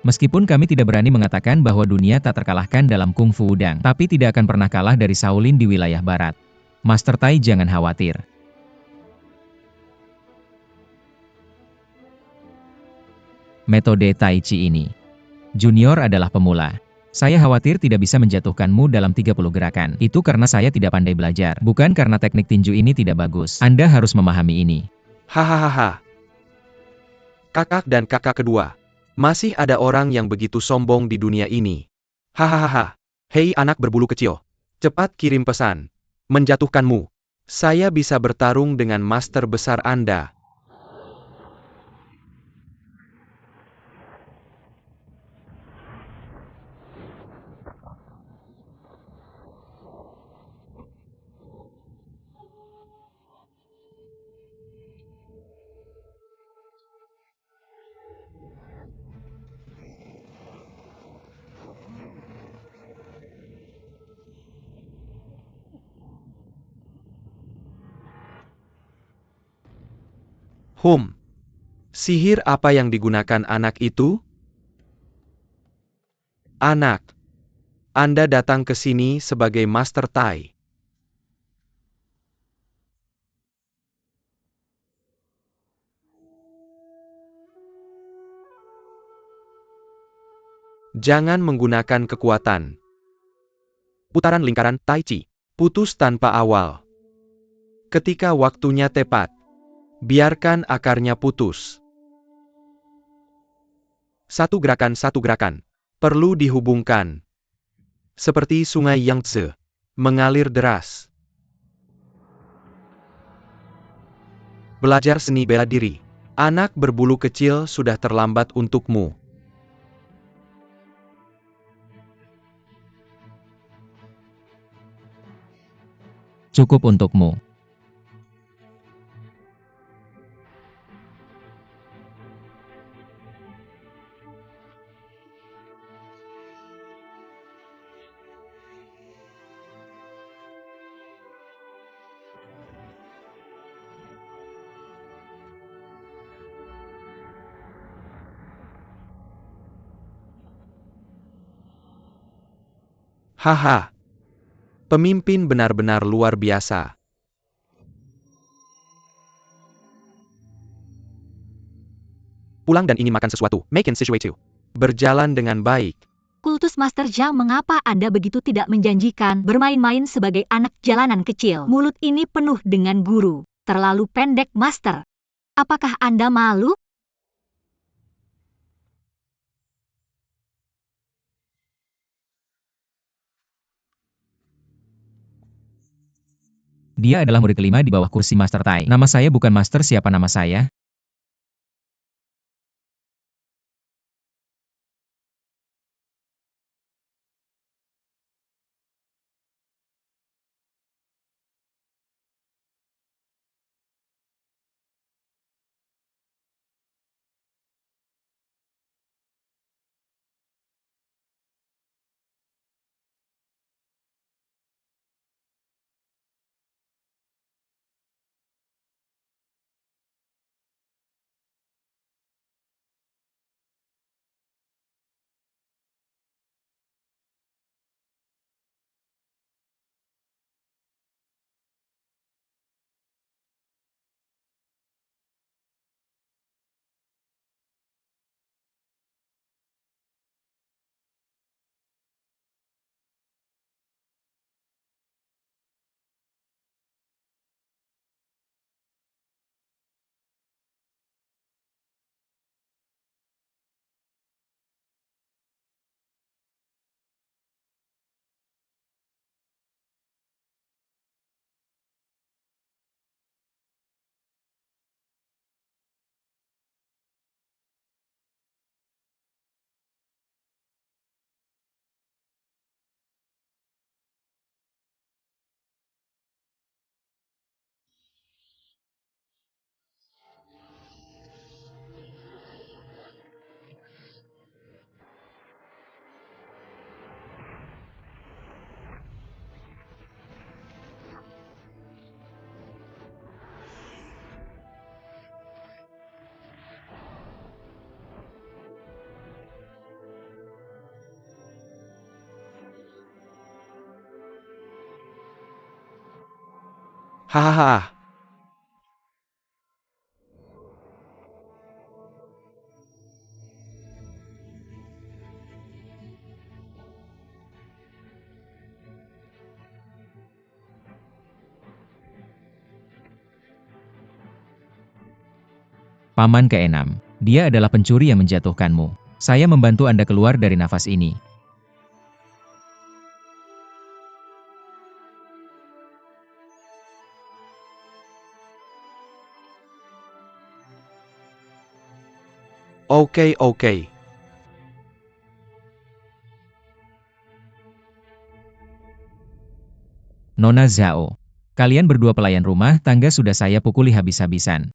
Meskipun kami tidak berani mengatakan bahwa dunia tak terkalahkan dalam kungfu udang, tapi tidak akan pernah kalah dari Shaolin di wilayah barat. Master Tai jangan khawatir. Metode Tai Chi ini. Junior adalah pemula. Saya khawatir tidak bisa menjatuhkanmu dalam 30 gerakan. Itu karena saya tidak pandai belajar, bukan karena teknik tinju ini tidak bagus. Anda harus memahami ini. Hahaha. Kakak dan kakak kedua. Masih ada orang yang begitu sombong di dunia ini. Hahaha. Hei anak berbulu kecil. Cepat kirim pesan. Menjatuhkanmu. Saya bisa bertarung dengan master besar Anda. Sihir apa yang digunakan anak itu? Anak, Anda datang ke sini sebagai Master Tai. Jangan menggunakan kekuatan. Putaran lingkaran Tai Chi. Putus tanpa awal. Ketika waktunya tepat, biarkan akarnya putus. Satu gerakan, perlu dihubungkan. Seperti sungai Yangtze, mengalir deras. Belajar seni bela diri. Anak berbulu kecil sudah terlambat untukmu. Cukup untukmu. Haha. Pemimpin benar-benar luar biasa. Pulang dan ingin makan sesuatu. Making situation. Berjalan dengan baik. Kultus Master Zhang, mengapa Anda begitu tidak menjanjikan bermain-main sebagai anak jalanan kecil? Mulut ini penuh dengan guru. Terlalu pendek, Master. Apakah Anda malu? Dia adalah murid kelima di bawah kursi Master Tai. Nama saya bukan Master, siapa nama saya? Hahaha. Paman keenam. Dia adalah pencuri yang menjatuhkanmu. Saya membantu Anda keluar dari nafas ini. Oke, oke. Nona Zhao. Kalian berdua pelayan rumah tangga sudah saya pukuli habis-habisan.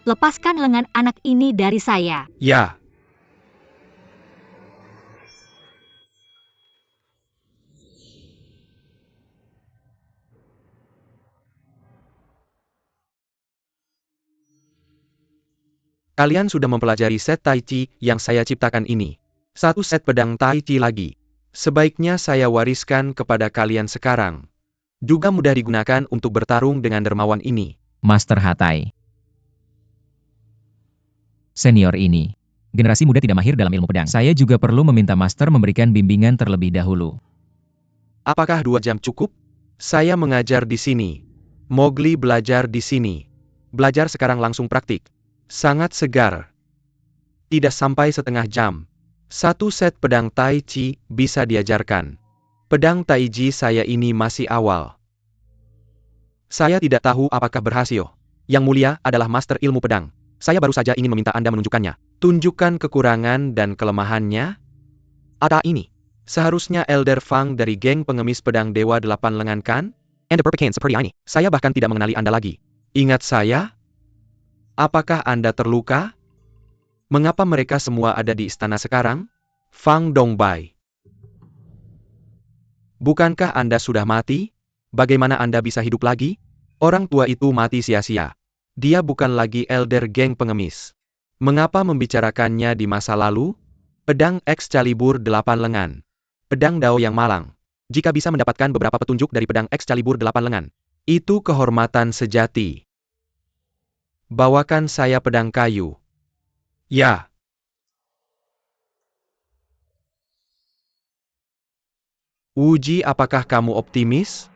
Lepaskan lengan anak ini dari saya. Ya. Kalian sudah mempelajari set Tai Chi yang saya ciptakan ini. Satu set pedang Tai Chi lagi. Sebaiknya saya wariskan kepada kalian sekarang. Juga mudah digunakan untuk bertarung dengan dermawan ini. Master Hatai. Senior ini. Generasi muda tidak mahir dalam ilmu pedang. Saya juga perlu meminta Master memberikan bimbingan terlebih dahulu. Apakah 2 jam cukup? Saya mengajar di sini. Mowgli belajar di sini. Belajar sekarang langsung praktik. Sangat segar. Tidak sampai setengah jam. Satu set pedang Tai Chi bisa diajarkan. Pedang Tai Chi saya ini masih awal. Saya tidak tahu apakah berhasil. Yang mulia adalah master ilmu pedang. Saya baru saja ingin meminta Anda menunjukkannya. Tunjukkan kekurangan dan kelemahannya. Ada ini. Seharusnya Elder Fang dari geng pengemis pedang Dewa Delapan Lengan kan? Anda berpikir seperti ini. Saya bahkan tidak mengenali Anda lagi. Ingat saya? Apakah Anda terluka? Mengapa mereka semua ada di istana sekarang? Fang Dongbai. Bukankah Anda sudah mati? Bagaimana Anda bisa hidup lagi? Orang tua itu mati sia-sia. Dia bukan lagi elder geng pengemis. Mengapa membicarakannya di masa lalu? Pedang Excalibur 8 lengan. Pedang Dao yang malang. Jika bisa mendapatkan beberapa petunjuk dari pedang Excalibur 8 lengan. Itu kehormatan sejati. Bawakan saya pedang kayu. Ya. Uji, apakah kamu optimis?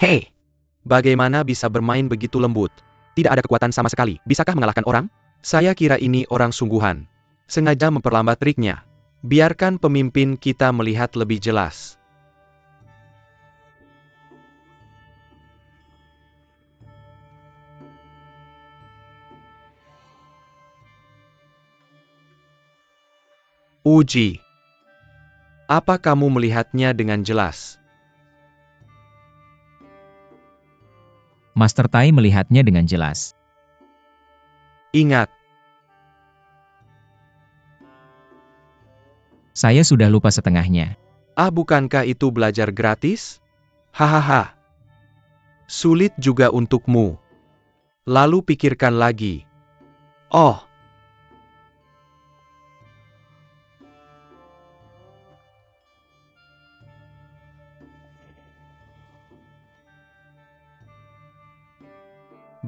Hei! Bagaimana bisa bermain begitu lembut? Tidak ada kekuatan sama sekali. Bisakah mengalahkan orang? Saya kira ini orang sungguhan. Sengaja memperlambat triknya. Biarkan pemimpin kita melihat lebih jelas. Uji. Apa kamu melihatnya dengan jelas? Master Tai melihatnya dengan jelas. Ingat, Saya sudah lupa setengahnya. bukankah itu belajar gratis? Hahaha. Sulit juga untukmu. Lalu pikirkan lagi. Oh,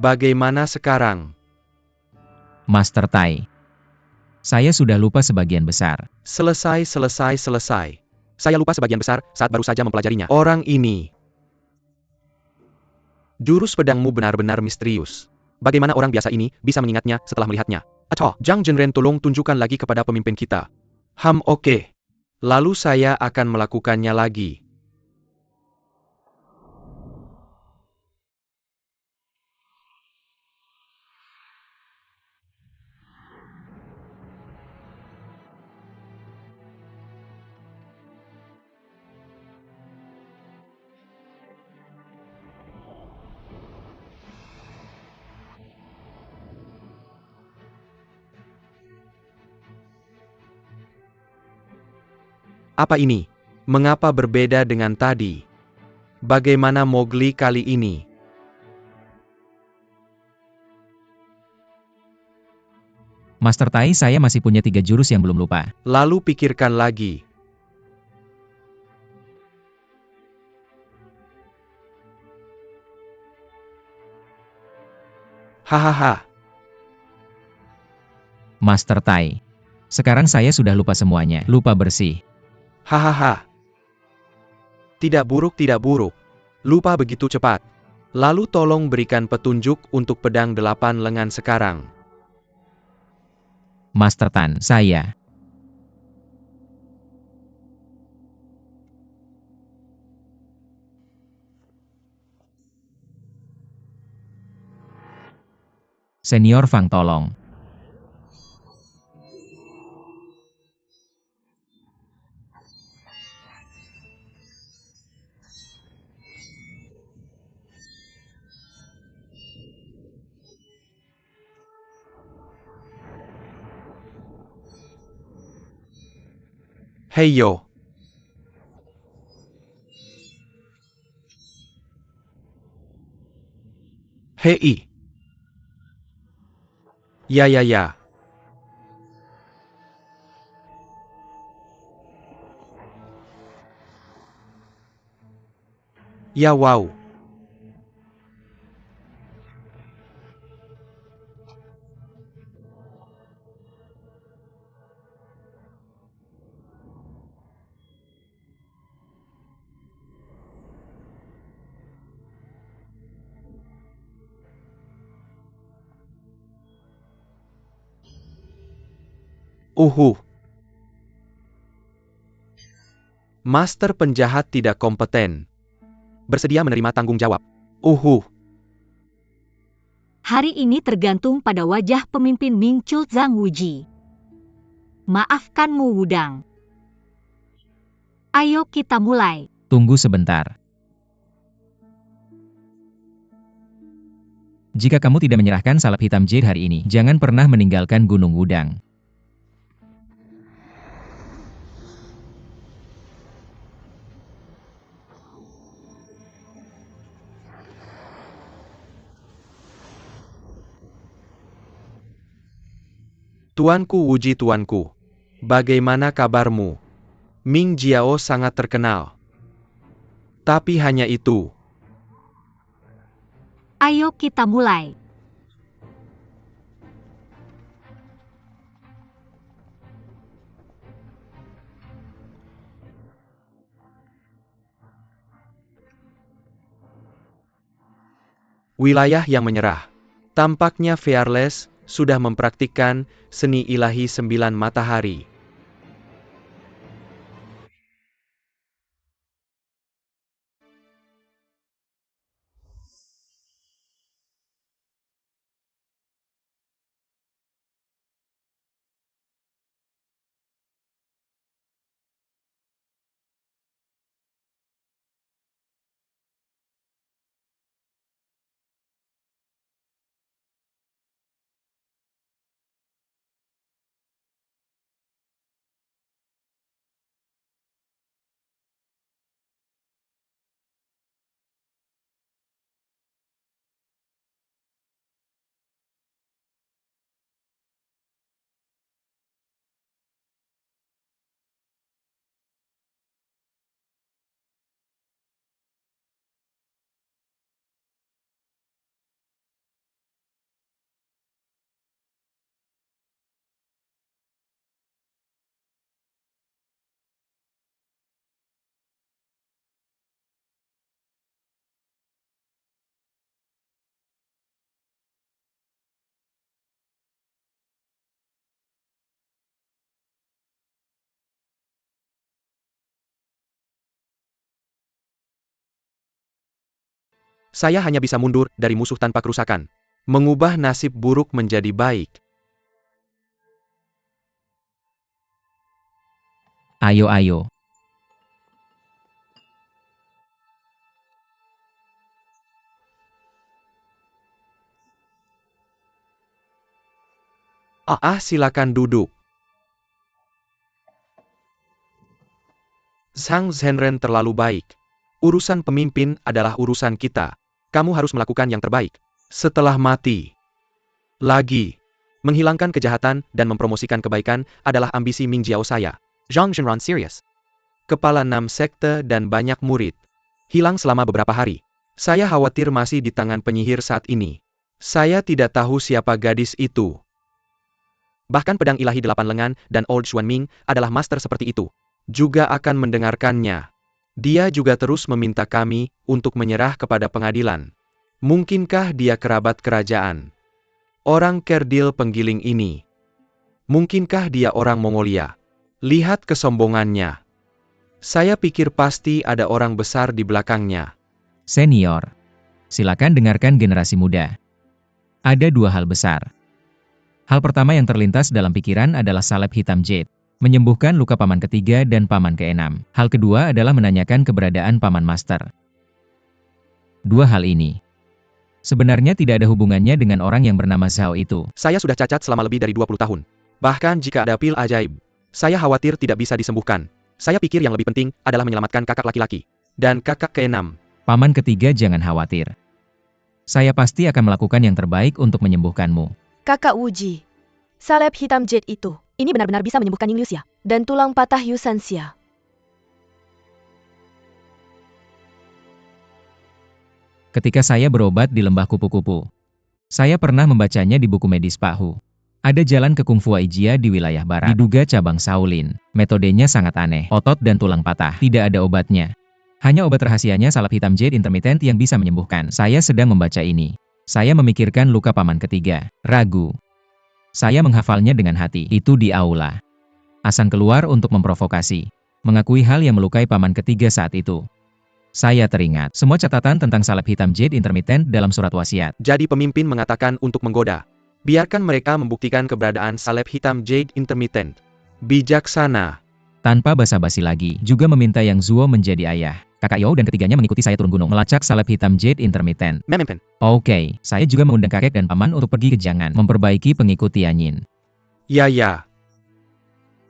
bagaimana sekarang? Master Tai. Saya sudah lupa sebagian besar. Selesai. Saya lupa sebagian besar saat baru saja mempelajarinya. Orang ini. Jurus pedangmu benar-benar misterius. Bagaimana orang biasa ini bisa mengingatnya setelah melihatnya? Atau, Zhang Zhenren, tolong tunjukkan lagi kepada pemimpin kita. Oke. Lalu saya akan melakukannya lagi. Apa ini? Mengapa berbeda dengan tadi? Bagaimana Mowgli kali ini? Master Tai, saya masih punya 3 jurus yang belum lupa. Lalu pikirkan lagi. Hahaha. Master Tai. Sekarang saya sudah lupa semuanya. Lupa bersih. Hahaha. Tidak buruk. Lupa begitu cepat. Lalu tolong berikan petunjuk untuk pedang 8 lengan sekarang. Master Tan, saya. Senior Fang, tolong. Heyo. Hei. Ya. Ya wow. Master penjahat tidak kompeten. Bersedia menerima tanggung jawab. Hari ini tergantung pada wajah pemimpin Mingchul Zhang Wuji. Maafkanmu Wudang. Ayo kita mulai. Tunggu sebentar. Jika kamu tidak menyerahkan salep hitam jade hari ini, jangan pernah meninggalkan Gunung Wudang. Tuanku Wuji, tuanku. Bagaimana kabarmu? Ming Jiao sangat terkenal. Tapi hanya itu. Ayo kita mulai. Wilayah yang menyerah. Tampaknya Fearless sudah mempraktikkan seni ilahi 9 matahari. Saya hanya bisa mundur dari musuh tanpa kerusakan. Mengubah nasib buruk menjadi baik. Ayo. Silakan duduk. Zhang Zhenren terlalu baik. Urusan pemimpin adalah urusan kita. Kamu harus melakukan yang terbaik. Setelah mati. Lagi. Menghilangkan kejahatan dan mempromosikan kebaikan adalah ambisi Ming Jiao saya. Zhang Zhenren serius. Kepala 6 sekte dan banyak murid. Hilang selama beberapa hari. Saya khawatir masih di tangan penyihir saat ini. Saya tidak tahu siapa gadis itu. Bahkan pedang ilahi 8 lengan dan Old Xuan Ming adalah master seperti itu. Juga akan mendengarkannya. Dia juga terus meminta kami untuk menyerah kepada pengadilan. Mungkinkah dia kerabat kerajaan? Orang kerdil penggiling ini. Mungkinkah dia orang Mongolia? Lihat kesombongannya. Saya pikir pasti ada orang besar di belakangnya. Senior, silakan dengarkan generasi muda. Ada dua hal besar. Hal pertama yang terlintas dalam pikiran adalah salep hitam Jade, menyembuhkan luka paman ketiga dan paman keenam. Hal kedua adalah menanyakan keberadaan paman master. Dua hal ini sebenarnya tidak ada hubungannya dengan orang yang bernama Zhao itu. Saya sudah cacat selama lebih dari 20 tahun. Bahkan jika ada pil ajaib, saya khawatir tidak bisa disembuhkan. Saya pikir yang lebih penting adalah menyelamatkan kakak laki-laki. Dan kakak keenam. Paman ketiga jangan khawatir. Saya pasti akan melakukan yang terbaik untuk menyembuhkanmu. Kakak Wuji, salep hitam Jade itu, ini benar-benar bisa menyembuhkan Ying Liuxia dan tulang patah Yusanxia. Ketika saya berobat di lembah kupu-kupu, saya pernah membacanya di buku medis Pak Hu. Ada jalan ke Kung Fu Aijia di wilayah barat. Diduga cabang Shaolin. Metodenya sangat aneh. Otot dan tulang patah. Tidak ada obatnya. Hanya obat rahasianya salep hitam Jade intermittent yang bisa menyembuhkan. Saya sedang membaca ini. Saya memikirkan luka paman ketiga. Ragu. Saya menghafalnya dengan hati. Itu di aula. Asan keluar untuk memprovokasi. Mengakui hal yang melukai paman ketiga saat itu. Saya teringat semua catatan tentang salep hitam Jade intermittent dalam surat wasiat. Jadi pemimpin mengatakan untuk menggoda. Biarkan mereka membuktikan keberadaan salep hitam Jade intermittent. Bijaksana. Tanpa basa-basi lagi, juga meminta Yang Zuo menjadi ayah. Kakak Yao dan ketiganya mengikuti saya turun gunung, melacak salep hitam Jade intermittent. Memempen. Oke, saya juga mengundang kakek dan paman untuk pergi ke Jangan, memperbaiki pengikut Tianyin. Ya.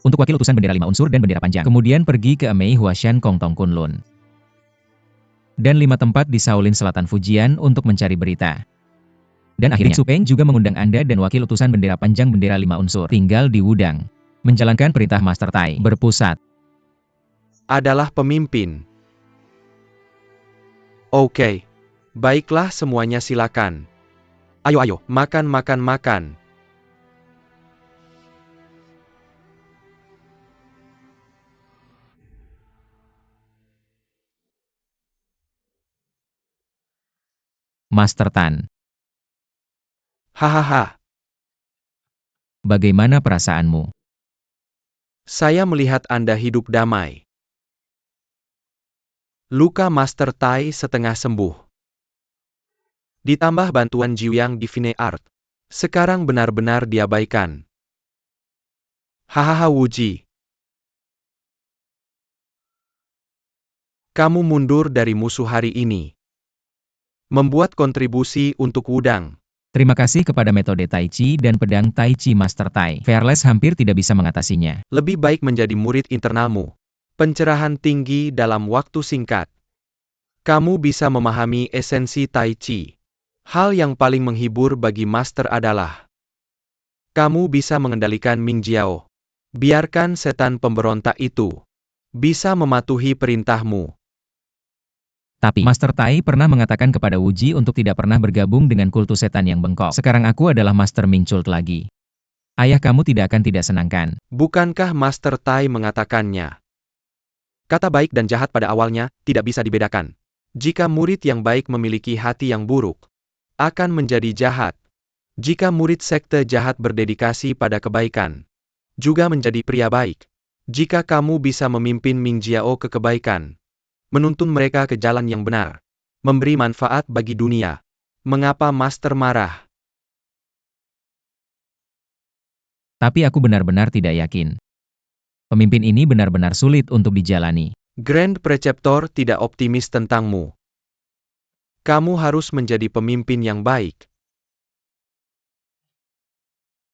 Untuk wakil utusan bendera 5 unsur dan bendera panjang. Kemudian pergi ke Amei Huashan Kongtong Kunlun. Dan 5 tempat di Shaolin Selatan Fujian untuk mencari berita. Dan akhirnya, Su Peng juga mengundang Anda dan wakil utusan bendera panjang bendera 5 unsur. Tinggal di Wudang. Menjalankan perintah Master Tai. Berpusat. Adalah pemimpin. Oke. Baiklah semuanya silakan. Ayo, makan. Master Tan. Hahaha, Bagaimana perasaanmu? saya melihat Anda hidup damai. Luka Master Tai setengah sembuh. Ditambah bantuan Jiuyang Divine Art. Sekarang benar-benar diabaikan. Hahaha Wuji. Kamu mundur dari musuh hari ini. Membuat kontribusi untuk Wudang. Terima kasih kepada metode Tai Chi dan pedang Tai Chi Master Tai. Fearless hampir tidak bisa mengatasinya. Lebih baik menjadi murid internalmu. Pencerahan tinggi dalam waktu singkat. Kamu bisa memahami esensi Tai Chi. Hal yang paling menghibur bagi Master adalah kamu bisa mengendalikan Ming Jiao. Biarkan setan pemberontak itu bisa mematuhi perintahmu. Tapi, Master Tai pernah mengatakan kepada Wuji untuk tidak pernah bergabung dengan kultus setan yang bengkok. Sekarang aku adalah Master Ming Cult lagi. Ayah kamu tidak akan tidak senangkan. Bukankah Master Tai mengatakannya? Kata baik dan jahat pada awalnya tidak bisa dibedakan. Jika murid yang baik memiliki hati yang buruk, akan menjadi jahat. Jika murid sekte jahat berdedikasi pada kebaikan, juga menjadi pria baik. Jika kamu bisa memimpin Ming Jiao ke kebaikan, menuntun mereka ke jalan yang benar, memberi manfaat bagi dunia, mengapa Master marah? Tapi aku benar-benar tidak yakin. Pemimpin ini benar-benar sulit untuk dijalani. Grand Preceptor tidak optimis tentangmu. Kamu harus menjadi pemimpin yang baik.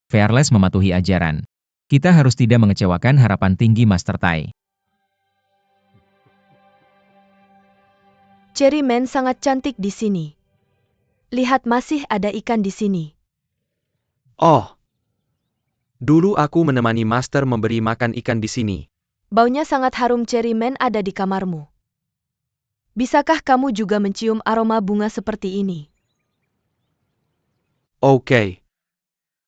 Fearless mematuhi ajaran. Kita harus tidak mengecewakan harapan tinggi Master Tai. Cherry Man sangat cantik di sini. Lihat, masih ada ikan di sini. Oh, dulu aku menemani Master memberi makan ikan di sini. Baunya sangat harum. Cherry Man ada di kamarmu. Bisakah kamu juga mencium aroma bunga seperti ini? Oke.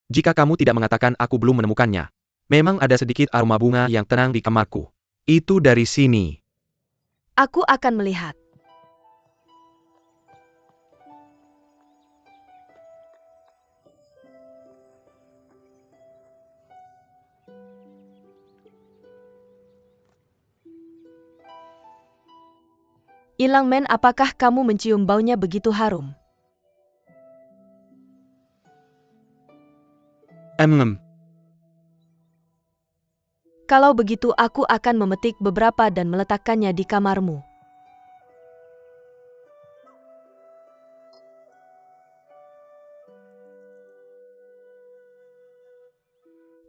Jika kamu tidak mengatakan aku belum menemukannya. Memang ada sedikit aroma bunga yang tenang di kamarku. Itu dari sini. Aku akan melihat. Ilang Men, apakah kamu mencium baunya begitu harum? Kalau begitu aku akan memetik beberapa dan meletakkannya di kamarmu.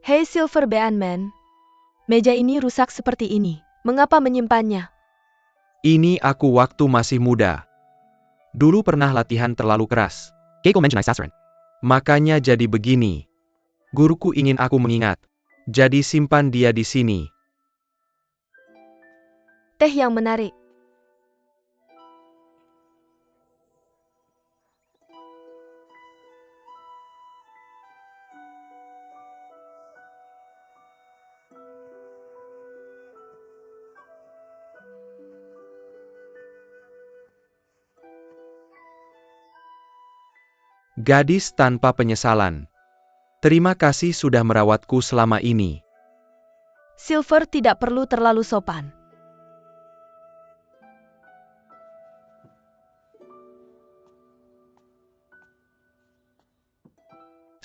Hei Silver Bean Man, meja ini rusak seperti ini. Mengapa menyimpannya? Ini aku waktu masih muda. Dulu pernah latihan terlalu keras. Makanya jadi begini. Guruku ingin aku mengingat. Jadi simpan dia di sini. Teh yang menarik. Gadis tanpa penyesalan. Terima kasih sudah merawatku selama ini. Silver tidak perlu terlalu sopan.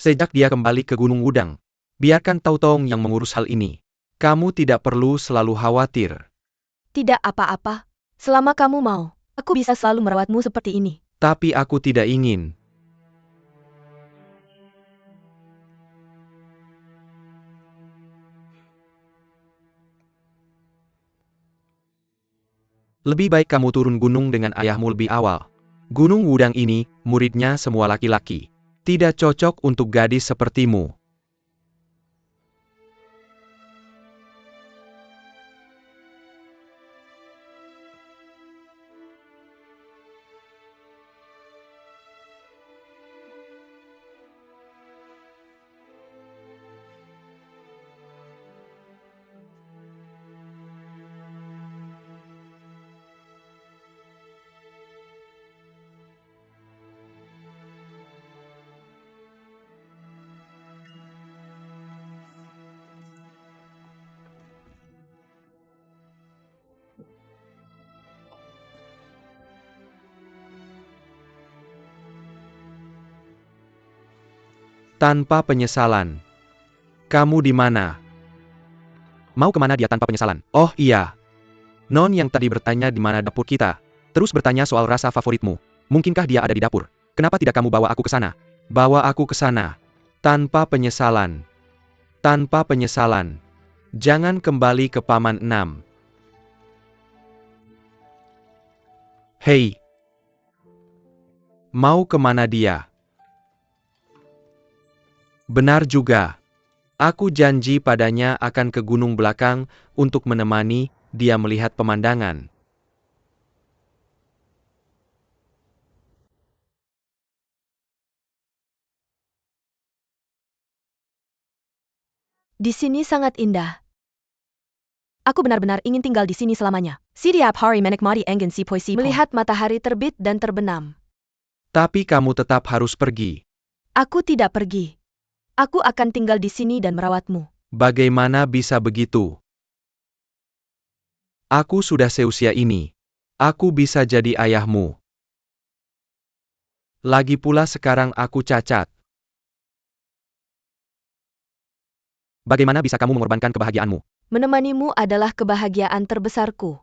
Sejak dia kembali ke Gunung Wudang, biarkan Tau Tong yang mengurus hal ini. Kamu tidak perlu selalu khawatir. Tidak apa-apa. Selama kamu mau, aku bisa selalu merawatmu seperti ini. Tapi aku tidak ingin. Lebih baik kamu turun gunung dengan ayahmu lebih awal. Gunung Wudang ini, muridnya semua laki-laki. Tidak cocok untuk gadis sepertimu. Tanpa penyesalan. Kamu di mana? Mau kemana dia tanpa penyesalan? Oh iya. Non yang tadi bertanya di mana dapur kita. Terus bertanya soal rasa favoritmu. Mungkinkah dia ada di dapur? Kenapa tidak kamu bawa aku ke sana? Bawa aku ke sana. Tanpa penyesalan. Tanpa penyesalan. Jangan kembali ke Paman 6. Hei. Mau kemana dia? Benar juga. Aku janji padanya akan ke gunung belakang untuk menemani dia melihat pemandangan. Di sini sangat indah. Aku benar-benar ingin tinggal di sini selamanya. Setiap hari menikmati angin sepoi-sepoi. Melihat matahari terbit dan terbenam. Tapi kamu tetap harus pergi. Aku tidak pergi. Aku akan tinggal di sini dan merawatmu. Bagaimana bisa begitu? Aku sudah seusia ini. Aku bisa jadi ayahmu. Lagi pula sekarang aku cacat. Bagaimana bisa kamu mengorbankan kebahagiaanmu? Menemanimu adalah kebahagiaan terbesarku.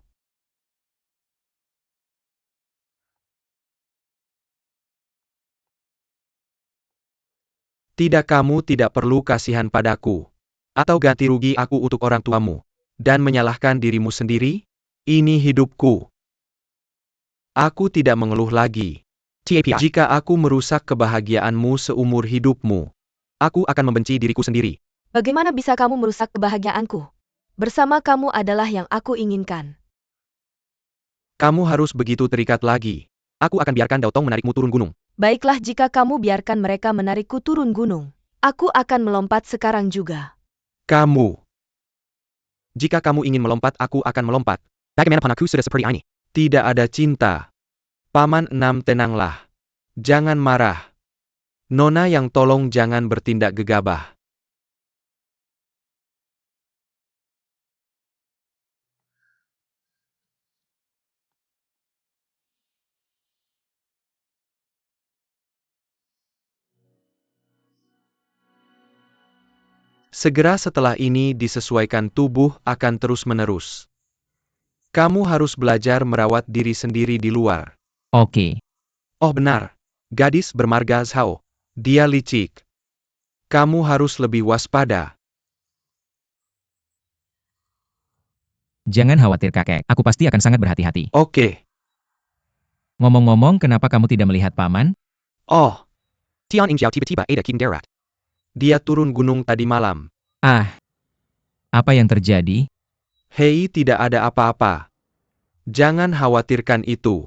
Tidak, kamu tidak perlu kasihan padaku. Atau ganti rugi aku untuk orang tuamu. Dan menyalahkan dirimu sendiri? Ini hidupku. Aku tidak mengeluh lagi. Jika aku merusak kebahagiaanmu seumur hidupmu, aku akan membenci diriku sendiri. Bagaimana bisa kamu merusak kebahagiaanku? Bersama kamu adalah yang aku inginkan. Kamu harus begitu terikat lagi. Aku akan biarkan Daotong menarikmu turun gunung. Baiklah, jika kamu biarkan mereka menarikku turun gunung. Aku akan melompat sekarang juga. Kamu. Jika kamu ingin melompat, aku akan melompat. Bagaimana panaku sudah seperti ini? Tidak ada cinta. Paman 6, tenanglah. Jangan marah. Nona yang tolong jangan bertindak gegabah. Segera setelah ini disesuaikan tubuh akan terus-menerus. Kamu harus belajar merawat diri sendiri di luar. Oke. Oh benar. Gadis bermarga Zhao. Dia licik. Kamu harus lebih waspada. Jangan khawatir kakek, aku pasti akan sangat berhati-hati. Oke. Ngomong-ngomong, kenapa kamu tidak melihat paman? Oh. Tian Yingxiao tiba-tiba ada King Darat. Dia turun gunung tadi malam. Ah. Apa yang terjadi? Hei, tidak ada apa-apa. Jangan khawatirkan itu.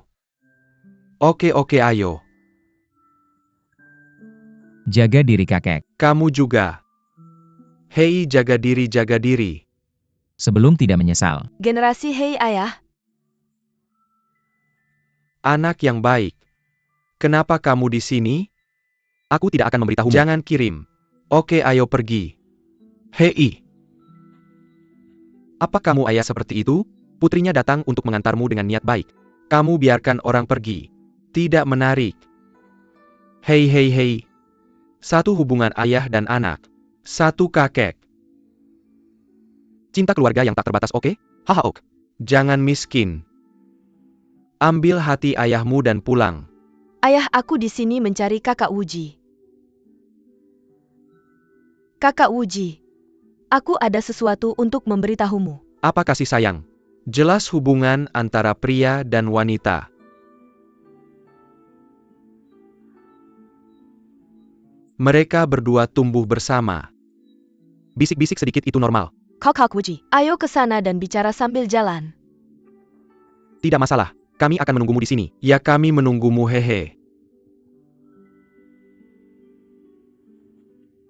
Oke, ayo. Jaga diri kakek. Kamu juga. Hei, jaga diri, jaga diri. Sebelum tidak menyesal. Generasi Hei Ayah. Anak yang baik. Kenapa kamu di sini? Aku tidak akan memberitahumu. Jangan kirim. Oke, ayo pergi. Hei. Apa kamu ayah seperti itu? Putrinya datang untuk mengantarmu dengan niat baik. Kamu biarkan orang pergi. Tidak menarik. Hei. Satu hubungan ayah dan anak. Satu kakek. Cinta keluarga yang tak terbatas, oke? Haha, ok. Jangan miskin. Ambil hati ayahmu dan pulang. Ayah, aku di sini mencari kakak Wuji. Kakak Wuji. Aku ada sesuatu untuk memberitahumu. Apa kasih sayang? Jelas hubungan antara pria dan wanita. Mereka berdua tumbuh bersama. Bisik-bisik sedikit itu normal. Kakak Wuji, ayo ke sana dan bicara sambil jalan. Tidak masalah, kami akan menunggumu di sini. Ya, kami menunggumu, hehe.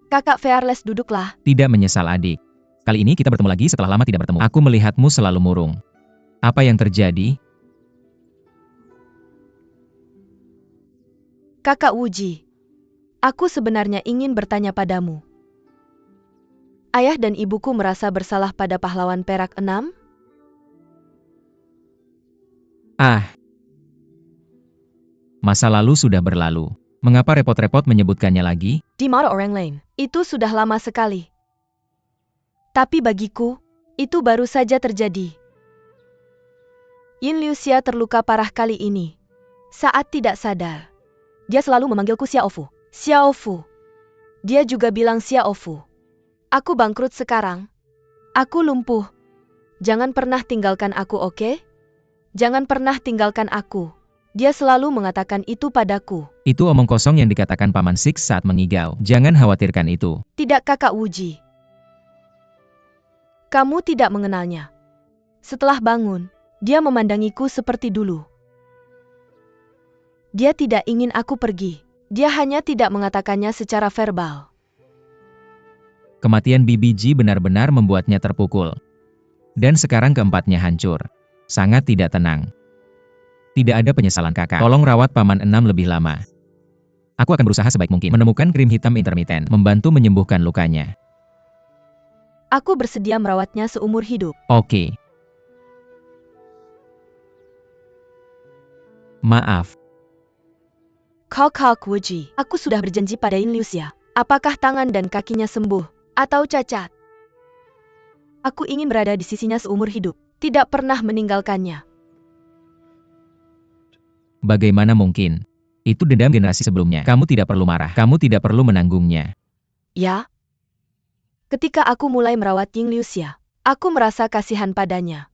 Kakak Fearless, duduklah. Tidak menyesal adik. Kali ini kita bertemu lagi setelah lama tidak bertemu. Aku melihatmu selalu murung. Apa yang terjadi? Kakak Wuji. Aku sebenarnya ingin bertanya padamu. Ayah dan ibuku merasa bersalah pada pahlawan perak 6? Ah. Masa lalu sudah berlalu. Mengapa repot-repot menyebutkannya lagi? Di mata orang lain, itu sudah lama sekali. Tapi bagiku, itu baru saja terjadi. Yin Liuxia terluka parah kali ini. Saat tidak sadar, dia selalu memanggilku Xiaofu. Xiaofu. Dia juga bilang Xiaofu. Aku bangkrut sekarang. Aku lumpuh. Jangan pernah tinggalkan aku, oke? Jangan pernah tinggalkan aku. Dia selalu mengatakan itu padaku. Itu omong kosong yang dikatakan Paman Six saat mengigau. Jangan khawatirkan itu. Tidak, Kakak Wuji. Kamu tidak mengenalnya. Setelah bangun, dia memandangiku seperti dulu. Dia tidak ingin aku pergi. Dia hanya tidak mengatakannya secara verbal. Kematian Bibi Ji benar-benar membuatnya terpukul. Dan sekarang keempatnya hancur. Sangat tidak tenang. Tidak ada penyesalan kakak. Tolong rawat Paman 6 lebih lama. Aku akan berusaha sebaik mungkin menemukan krim hitam intermiten, membantu menyembuhkan lukanya. Aku bersedia merawatnya seumur hidup. Oke. Maaf. Kakak Wuji, aku sudah berjanji pada Yin Liuxia. Apakah tangan dan kakinya sembuh atau cacat? Aku ingin berada di sisinya seumur hidup, tidak pernah meninggalkannya. Bagaimana mungkin? Itu dendam generasi sebelumnya. Kamu tidak perlu marah. Kamu tidak perlu menanggungnya. Ya. Ketika aku mulai merawat Yin Liuxia, aku merasa kasihan padanya.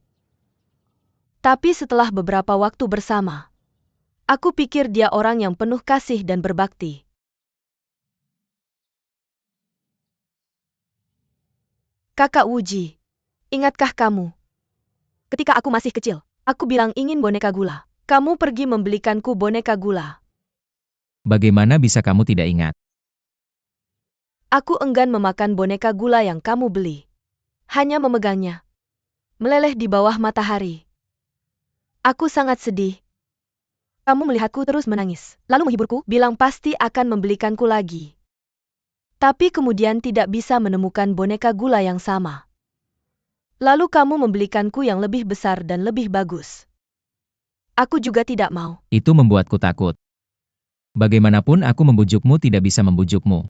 Tapi setelah beberapa waktu bersama, aku pikir dia orang yang penuh kasih dan berbakti. Kakak Wuji, ingatkah kamu? Ketika aku masih kecil, aku bilang ingin boneka gula. Kamu pergi membelikanku boneka gula. Bagaimana bisa kamu tidak ingat? Aku enggan memakan boneka gula yang kamu beli. Hanya memegangnya. Meleleh di bawah matahari. Aku sangat sedih. Kamu melihatku terus menangis, lalu menghiburku, bilang pasti akan membelikanku lagi. Tapi kemudian tidak bisa menemukan boneka gula yang sama. Lalu kamu membelikanku yang lebih besar dan lebih bagus. Aku juga tidak mau. Itu membuatku takut. Bagaimanapun aku membujukmu tidak bisa membujukmu.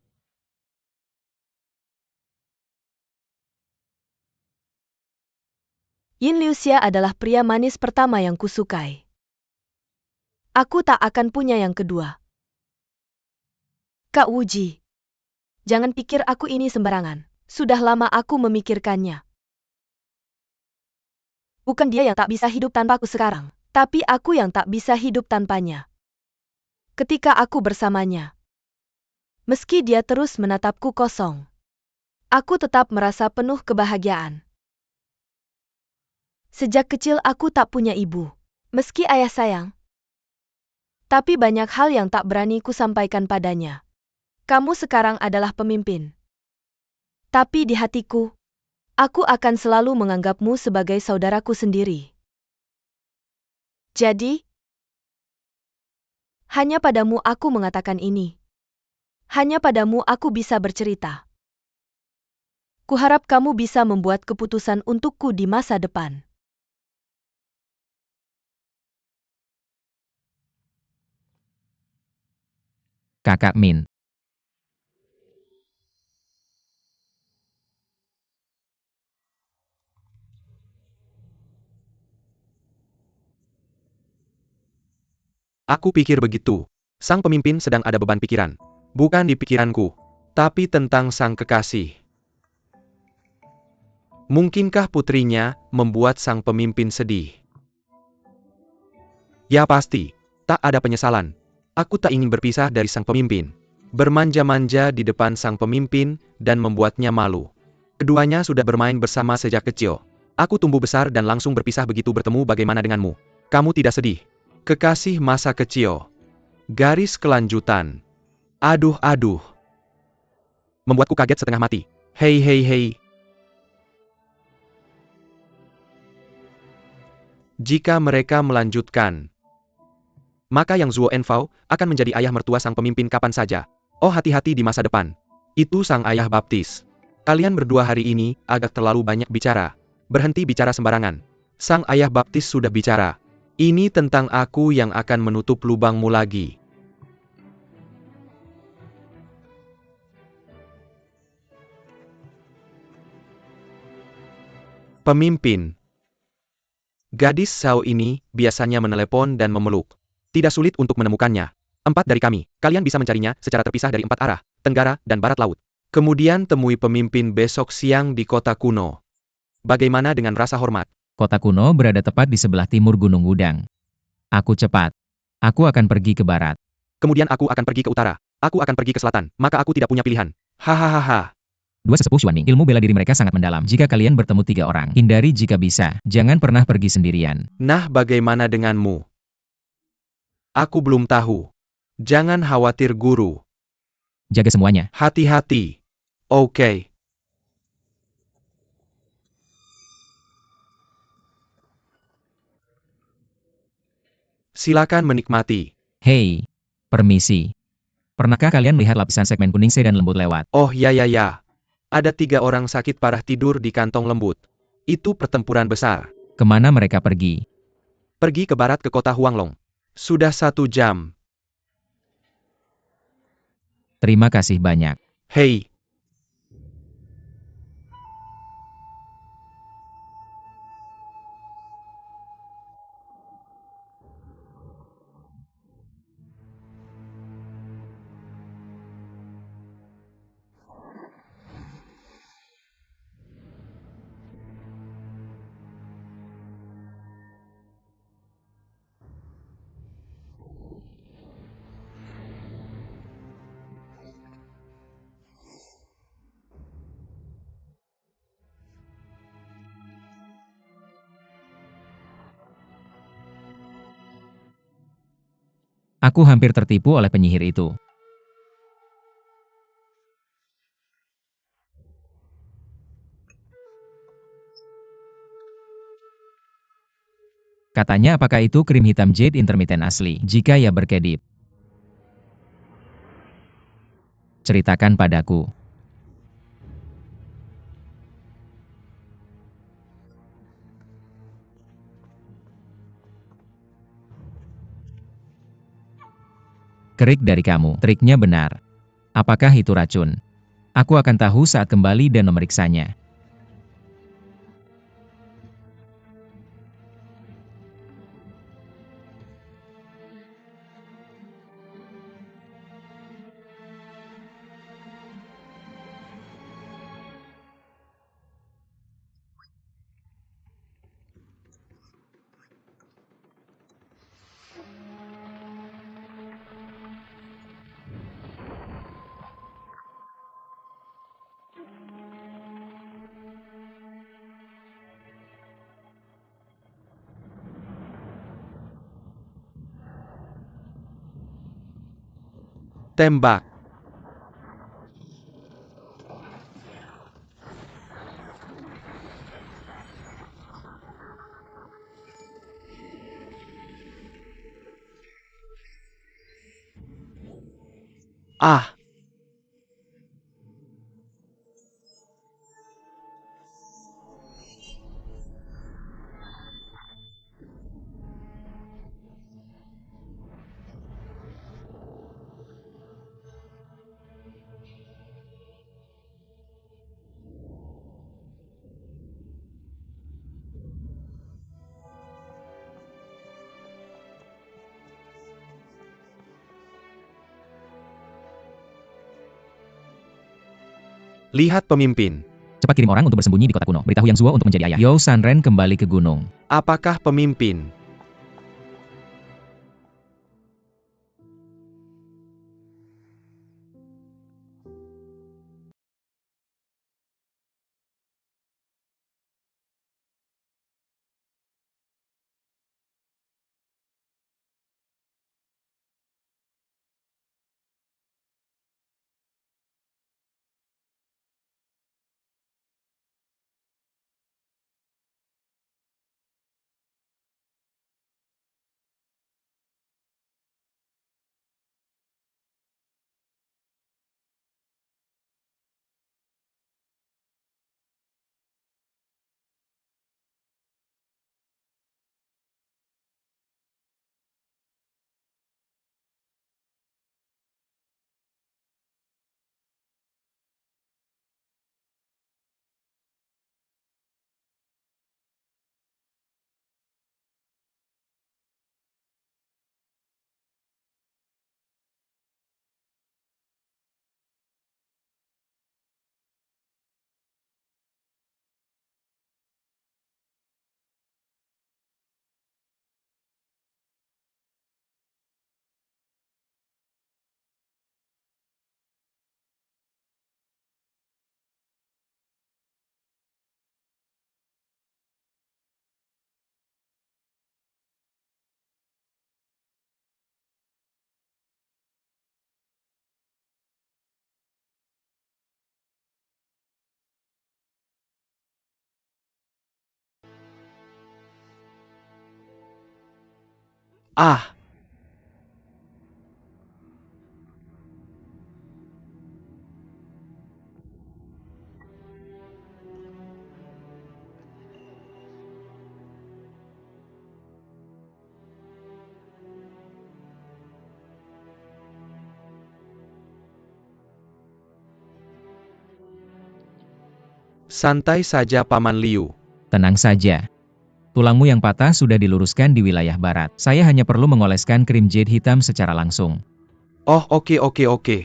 Yin Liuxia adalah pria manis pertama yang kusukai. Aku tak akan punya yang kedua. Kak Wuji, jangan pikir aku ini sembarangan. Sudah lama aku memikirkannya. Bukan dia yang tak bisa hidup tanpaku sekarang, tapi aku yang tak bisa hidup tanpanya. Ketika aku bersamanya, meski dia terus menatapku kosong, aku tetap merasa penuh kebahagiaan. Sejak kecil aku tak punya ibu, meski ayah sayang. Tapi banyak hal yang tak berani ku sampaikan padanya. Kamu sekarang adalah pemimpin. Tapi di hatiku, aku akan selalu menganggapmu sebagai saudaraku sendiri. Jadi, hanya padamu aku mengatakan ini. Hanya padamu aku bisa bercerita. Kuharap kamu bisa membuat keputusan untukku di masa depan. Kakak Min. Aku pikir begitu. Sang pemimpin sedang ada beban pikiran. Bukan di pikiranku, tapi tentang sang kekasih. Mungkinkah putrinya membuat sang pemimpin sedih? Ya pasti, tak ada penyesalan. Aku tak ingin berpisah dari sang pemimpin. Bermanja-manja di depan sang pemimpin dan membuatnya malu. Keduanya sudah bermain bersama sejak kecil. Aku tumbuh besar dan langsung berpisah begitu bertemu. Bagaimana denganmu? Kamu tidak sedih? Kekasih masa kecil. Garis kelanjutan. Aduh. Membuatku kaget setengah mati. Hei. Jika mereka melanjutkan, maka Yang Zuo Enfao akan menjadi ayah mertua sang pemimpin kapan saja. Oh, hati-hati di masa depan. Itu sang ayah baptis. Kalian berdua hari ini agak terlalu banyak bicara. Berhenti bicara sembarangan. Sang ayah baptis sudah bicara. Ini tentang aku yang akan menutup lubangmu lagi. Pemimpin. Gadis Sao ini biasanya menelepon dan memeluk. Tidak sulit untuk menemukannya. 4 dari kami, kalian bisa mencarinya secara terpisah dari 4 arah, tenggara dan barat laut. Kemudian temui pemimpin besok siang di kota kuno. Bagaimana dengan rasa hormat? Kota kuno berada tepat di sebelah timur Gunung Wudang. Aku cepat. Aku akan pergi ke barat. Kemudian aku akan pergi ke utara. Aku akan pergi ke selatan, maka aku tidak punya pilihan. Hahaha. Dua sesepuh Xuanming, ilmu bela diri mereka sangat mendalam. Jika kalian bertemu 3 orang, hindari jika bisa. Jangan pernah pergi sendirian. Nah, bagaimana denganmu? Aku belum tahu. Jangan khawatir, guru. Jaga semuanya. Hati-hati. Oke. Silakan menikmati. Hei, permisi. Pernahkah kalian melihat lapisan segmen kuning dan lembut lewat? Oh ya ya ya. Ada 3 orang sakit parah tidur di kantong lembut. Itu pertempuran besar. Kemana mereka pergi? Pergi ke barat ke kota Huanglong. Sudah 1 jam. Terima kasih banyak. Hei. Aku hampir tertipu oleh penyihir itu. Katanya apakah itu krim hitam jade intermittent asli? Jika ya berkedip, ceritakan padaku. Kerik dari kamu, triknya benar. Apakah itu racun? Aku akan tahu saat kembali dan memeriksanya. Tembak. Ah. Lihat pemimpin. Cepat kirim orang untuk bersembunyi di kota kuno. Beritahu Yang Zuo untuk menjadi ayah. Yo Sanren kembali ke gunung. Apakah pemimpin? Ah, santai saja Paman Liu. Tenang saja. Tulangmu yang patah sudah diluruskan di wilayah barat. Saya hanya perlu mengoleskan krim jade hitam secara langsung. Oh, oke oke oke.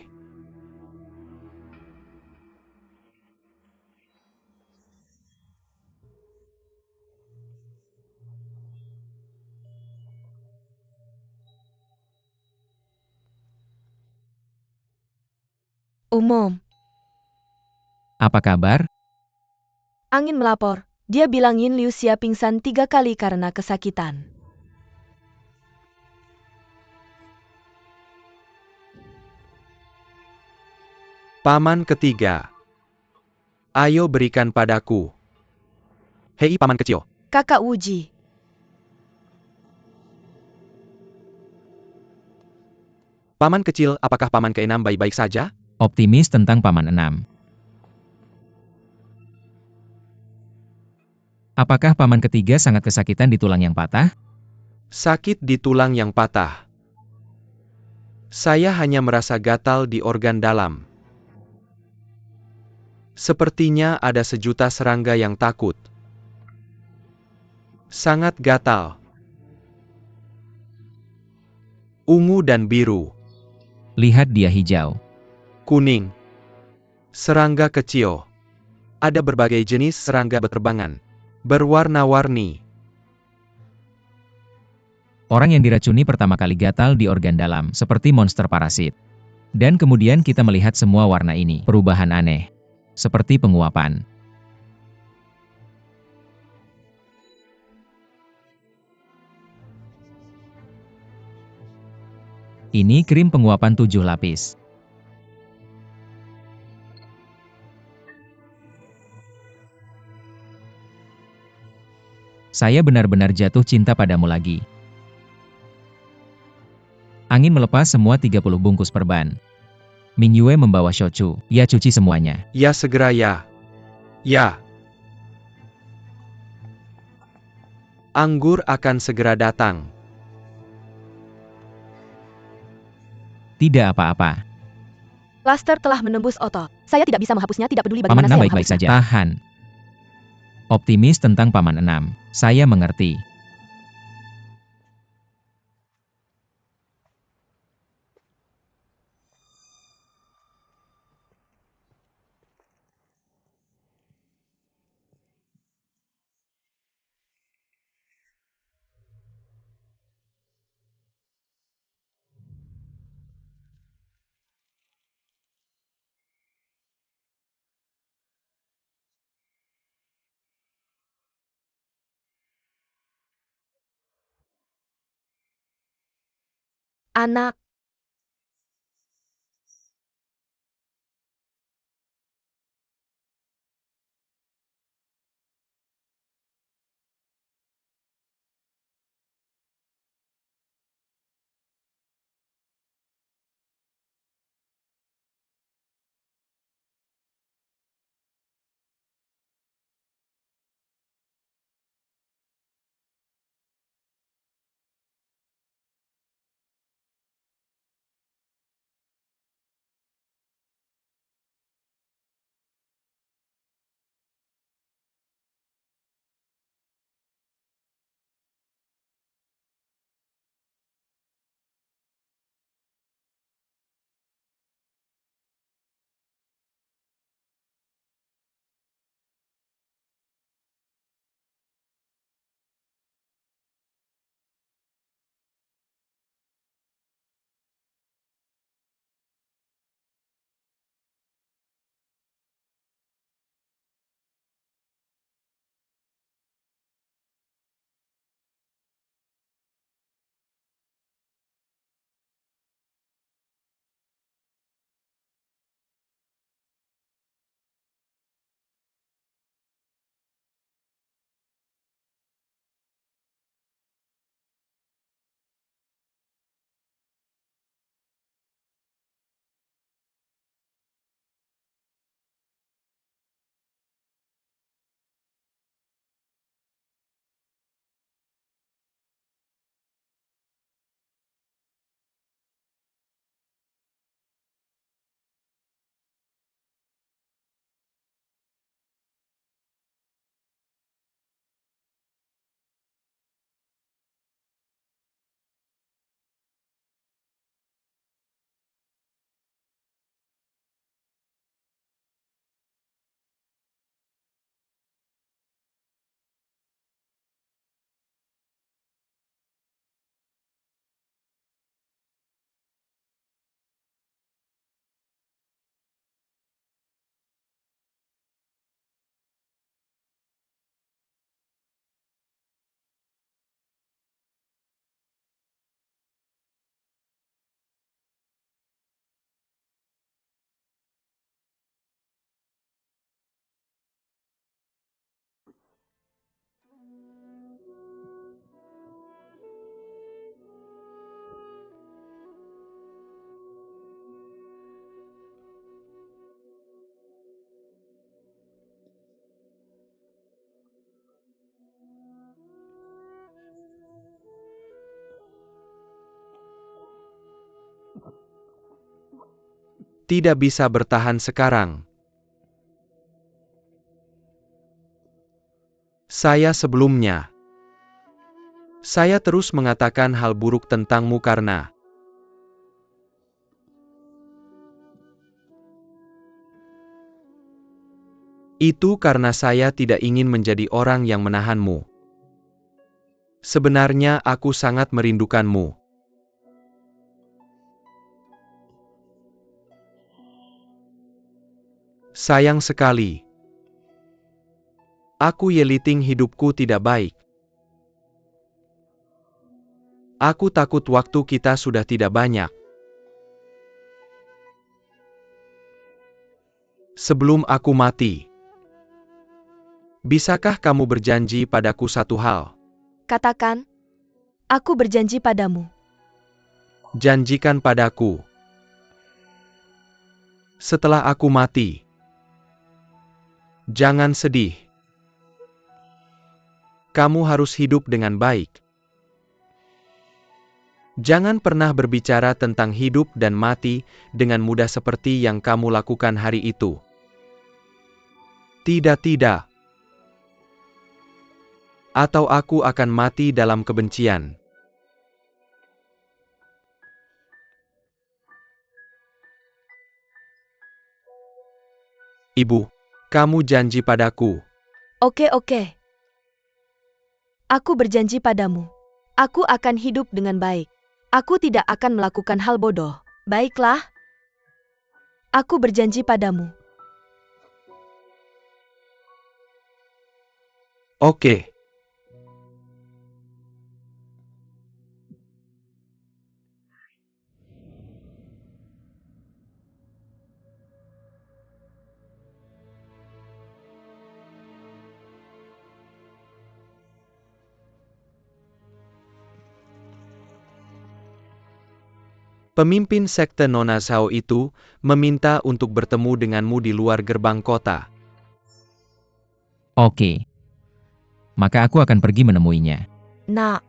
Umum. Apa kabar? Angin melapor. Dia bilang Yin Liu Xia pingsan 3 kali karena kesakitan. Paman ketiga. Ayo berikan padaku. Hei Paman kecil. Kakak Wuji. Paman kecil, apakah Paman keenam baik-baik saja? Optimis tentang Paman Enam. Apakah Paman ketiga sangat kesakitan di tulang yang patah? Sakit di tulang yang patah. Saya hanya merasa gatal di organ dalam. Sepertinya ada sejuta serangga yang takut. Sangat gatal. Ungu dan biru. Lihat dia hijau. Kuning. Serangga kecil. Ada berbagai jenis serangga berterbangan. Berwarna-warni. Orang yang diracuni pertama kali gatal di organ dalam, seperti monster parasit. Dan kemudian kita melihat semua warna ini, perubahan aneh. Seperti penguapan. Ini krim penguapan 7 lapis. Saya benar-benar jatuh cinta padamu lagi. Angin melepas semua 30 bungkus perban. Ming Yue membawa shochu. Ia cuci semuanya. Ya segera ya. Ya. Anggur akan segera datang. Tidak apa-apa. Plaster telah menembus otot. Saya tidak bisa menghapusnya, tidak peduli Paman bagaimana Enam saya baik-baik menghapusnya. saja. Tahan. Optimis tentang Paman Enam. Saya mengerti. Anak. Tidak bisa bertahan sekarang. Saya terus mengatakan hal buruk tentangmu karena itu karena saya tidak ingin menjadi orang yang menahanmu. Sebenarnya aku sangat merindukanmu. Sayang sekali. Aku Yeliting hidupku tidak baik. Aku takut waktu kita sudah tidak banyak. Sebelum aku mati, bisakah kamu berjanji padaku satu hal? Katakan, aku berjanji padamu. Janjikan padaku. Setelah aku mati, jangan sedih. Kamu harus hidup dengan baik. Jangan pernah berbicara tentang hidup dan mati dengan mudah seperti yang kamu lakukan hari itu. Tidak. Atau aku akan mati dalam kebencian. Ibu, kamu janji padaku. Oke. Aku berjanji padamu. Aku akan hidup dengan baik. Aku tidak akan melakukan hal bodoh. Baiklah. Aku berjanji padamu. Oke. Pemimpin sekte Nona Zhao itu meminta untuk bertemu denganmu di luar gerbang kota. Oke. Maka aku akan pergi menemuinya. Nak,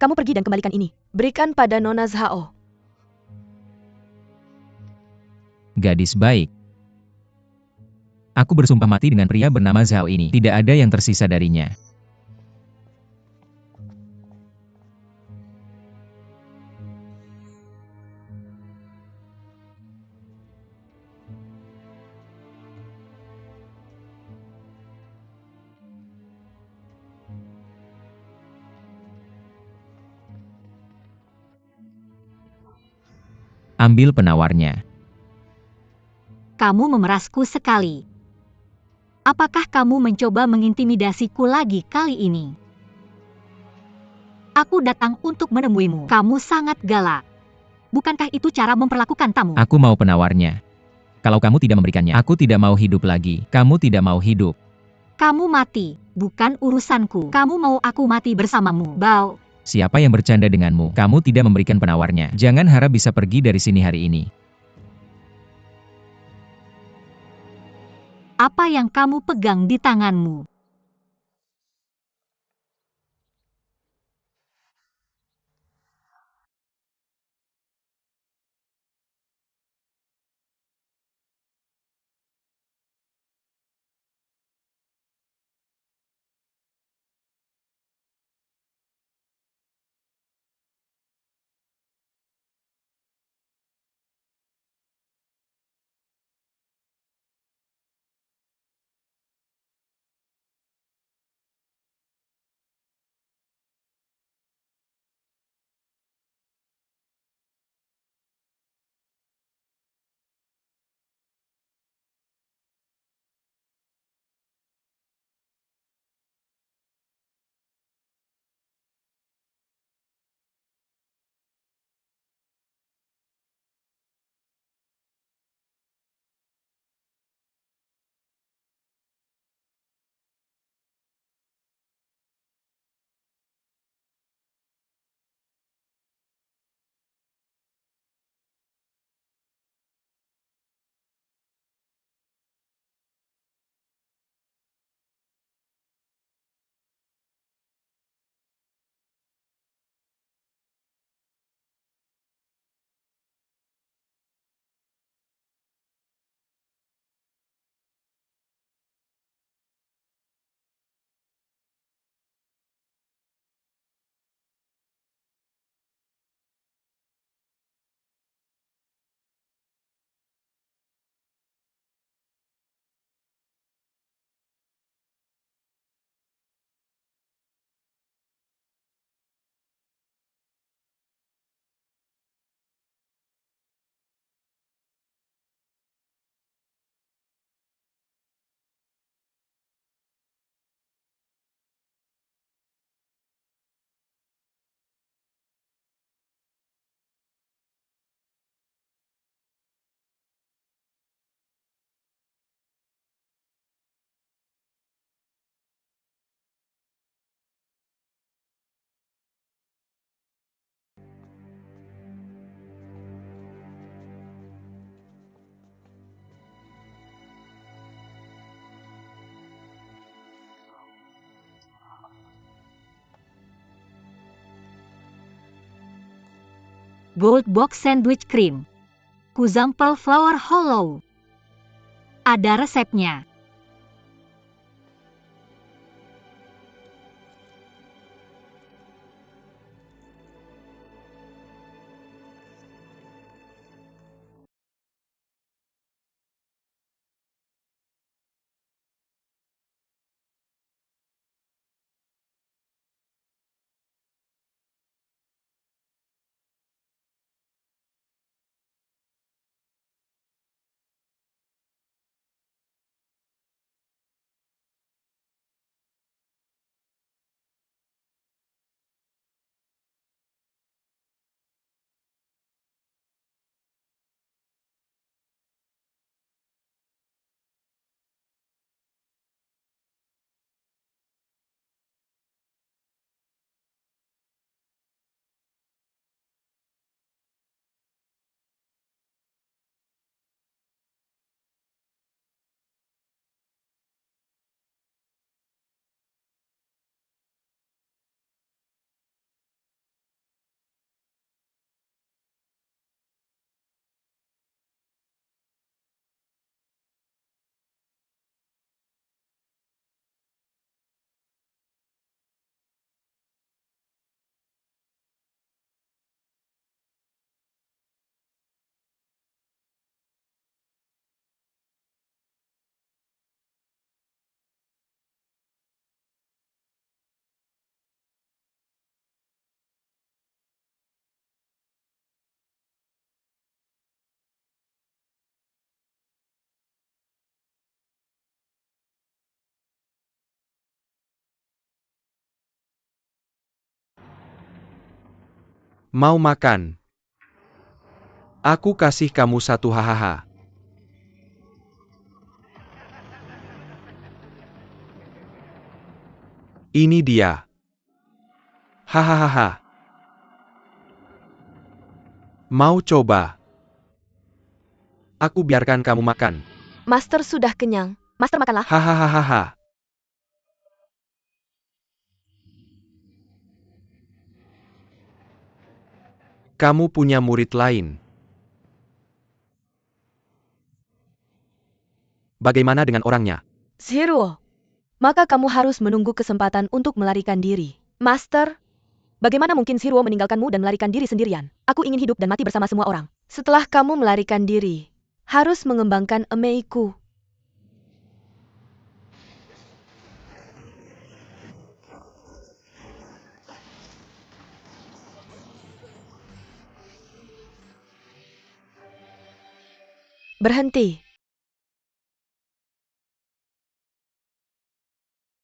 kamu pergi dan kembalikan ini. Berikan pada Nona Zhao. Gadis baik. Aku bersumpah mati dengan pria bernama Zhao ini. Tidak ada yang tersisa darinya. Ambil penawarnya. Kamu memerasku sekali. Apakah kamu mencoba mengintimidasiku lagi kali ini? Aku datang untuk menemuimu. Kamu sangat galak. Bukankah itu cara memperlakukan tamu? Aku mau penawarnya. Kalau kamu tidak memberikannya, aku tidak mau hidup lagi. Kamu tidak mau hidup. Kamu mati, bukan urusanku. Kamu mau aku mati bersamamu, Bao. Siapa yang bercanda denganmu? Kamu tidak memberikan penawarnya. Jangan harap bisa pergi dari sini hari ini. Apa yang kamu pegang di tanganmu? Gold Box Sandwich Cream. Kuzampel Flour Hollow. Ada resepnya. Mau makan? Aku kasih kamu satu hahaha. Ini dia. Hahaha. Mau coba? Aku biarkan kamu makan. Master sudah kenyang. Master makanlah. Hahaha. Kamu punya murid lain. Bagaimana dengan orangnya? Zero. Maka kamu harus menunggu kesempatan untuk melarikan diri. Master, bagaimana mungkin Zero meninggalkanmu dan melarikan diri sendirian? Aku ingin hidup dan mati bersama semua orang. Setelah kamu melarikan diri, harus mengembangkan emeiku. Berhenti.